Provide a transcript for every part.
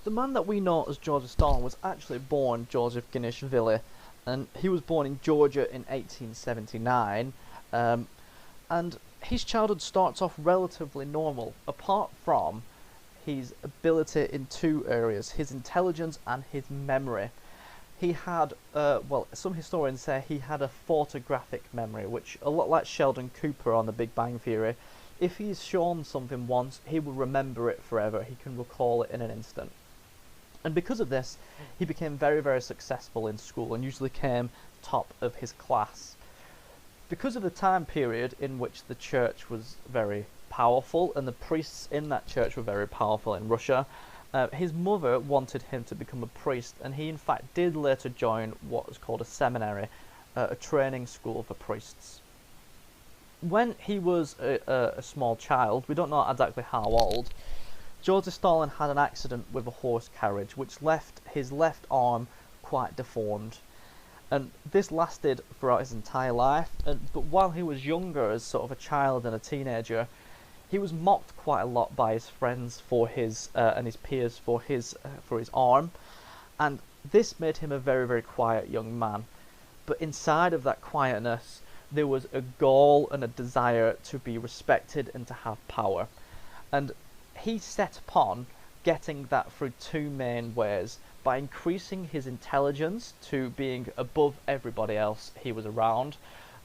The man that we know as Joseph Stalin was actually born Joseph Ginishvili, and he was born in Georgia in 1879. Um, and his childhood starts off relatively normal, apart from his ability in two areas: his intelligence and his memory. He had, well, some historians say he had a photographic memory, which, a lot like Sheldon Cooper on The Big Bang Theory, if he's shown something once, he will remember it forever. He can recall it in an instant. And because of this, he became very, very successful in school and usually came top of his class. Because of the time period in which the church was very powerful and the priests in that church were very powerful in Russia, his mother wanted him to become a priest, and he in fact did later join what was called a seminary, a training school for priests. When he was a small child, we don't know exactly how old, Joseph Stalin had an accident with a horse carriage which left his left arm quite deformed. And this lasted throughout his entire life, but while he was younger, as sort of a child and a teenager, he was mocked quite a lot by his friends for his and his peers for his arm, and this made him a very, very quiet young man. But inside of that quietness, there was a goal and a desire to be respected and to have power, and he set upon getting that through two main ways: by increasing his intelligence to being above everybody else he was around,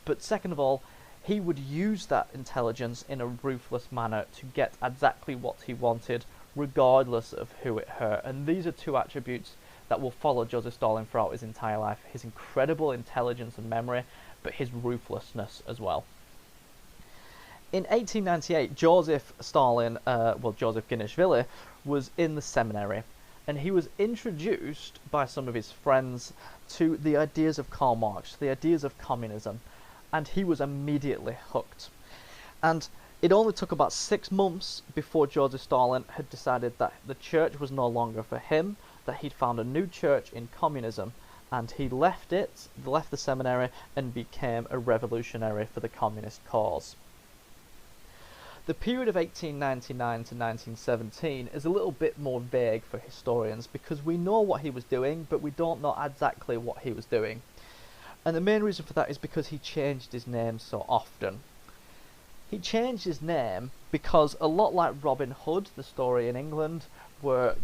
but second of all, he would use that intelligence in a ruthless manner to get exactly what he wanted, regardless of who it hurt. And these are two attributes that will follow Joseph Stalin throughout his entire life: his incredible intelligence and memory, but his ruthlessness as well. In 1898, Joseph Stalin, Joseph Ginishvili, was in the seminary, and he was introduced by some of his friends to the ideas of Karl Marx, the ideas of communism, and he was immediately hooked. And it only took about 6 months before Joseph Stalin had decided that the church was no longer for him, that he'd found a new church in communism, and he left the seminary, and became a revolutionary for the communist cause. The period of 1899 to 1917 is a little bit more vague for historians because we know what he was doing, but we don't know exactly what he was doing. And the main reason for that is because he changed his name so often. He changed his name because, a lot like Robin Hood, the story in England, where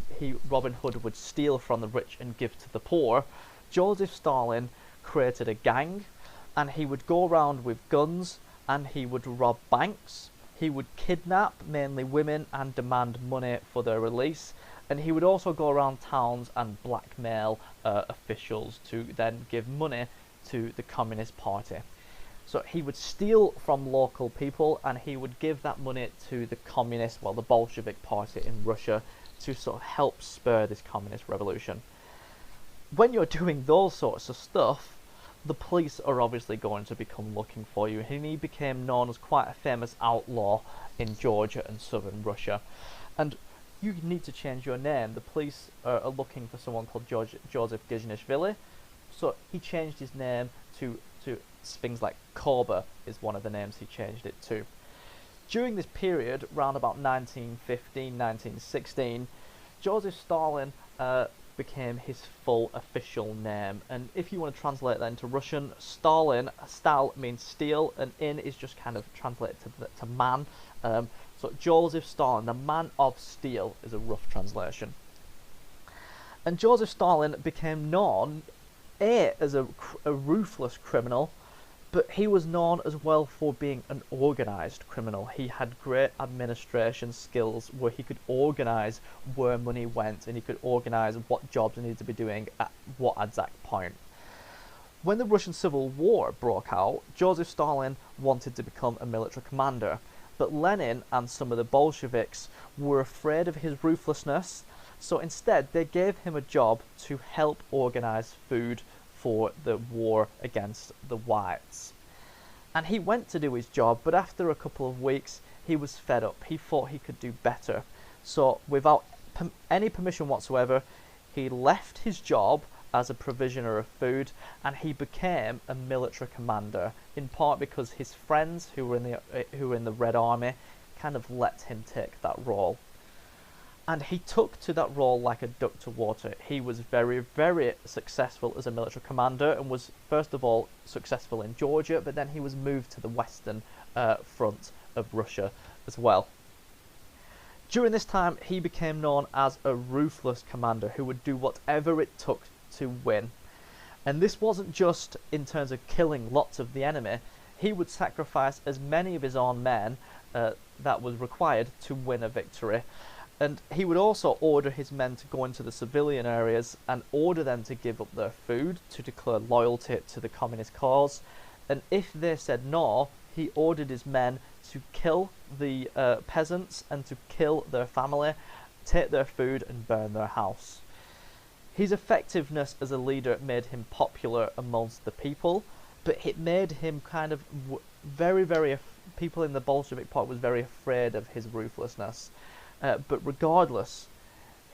Robin Hood would steal from the rich and give to the poor, Joseph Stalin created a gang, and he would go around with guns, and he would rob banks. He would kidnap mainly women and demand money for their release, and he would also go around towns and blackmail officials to then give money to the Communist Party. So he would steal from local people, and he would give that money to the the Bolshevik Party in Russia, to sort of help spur this communist revolution. When you're doing those sorts of stuff, the police are obviously going to become looking for you, and he became known as quite a famous outlaw in Georgia and southern Russia. And you need to change your name. The police are looking for someone called Joseph Ginishvili, so he changed his name to things like Koba is one of the names he changed it to. During this period, around about 1915, 1916, Joseph Stalin became his full official name, and if you want to translate that into Russian, Stalin, Stal means steel, and in is just kind of translated to man. So Joseph Stalin, the man of steel, is a rough translation. And Joseph Stalin became known as a ruthless criminal, but he was known as well for being an organized criminal. He had great administration skills where he could organize where money went, and he could organize what jobs he needed to be doing at what exact point. When the Russian Civil War broke out, Joseph Stalin wanted to become a military commander, but Lenin and some of the Bolsheviks were afraid of his ruthlessness, so instead they gave him a job to help organize food for the war against the whites. And he went to do his job, but after a couple of weeks he was fed up. He thought he could do better. So without any permission whatsoever, he left his job as a provisioner of food, and he became a military commander, in part because his friends who were in the Red Army kind of let him take that role. And he took to that role like a duck to water. He was very, very successful as a military commander and was, first of all, successful in Georgia, but then he was moved to the western front of Russia as well. During this time, he became known as a ruthless commander who would do whatever it took to win. And this wasn't just in terms of killing lots of the enemy, he would sacrifice as many of his own men that was required to win a victory. And he would also order his men to go into the civilian areas and order them to give up their food to declare loyalty to the communist cause. And if they said no, he ordered his men to kill the peasants and to kill their family, take their food and burn their house. His effectiveness as a leader made him popular amongst the people, but it made him kind of people in the Bolshevik Party was very afraid of his ruthlessness. But regardless,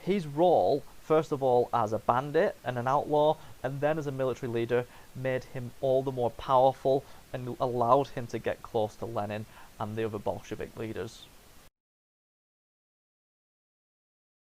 his role, first of all as a bandit and an outlaw, and then as a military leader, made him all the more powerful and allowed him to get close to Lenin and the other Bolshevik leaders.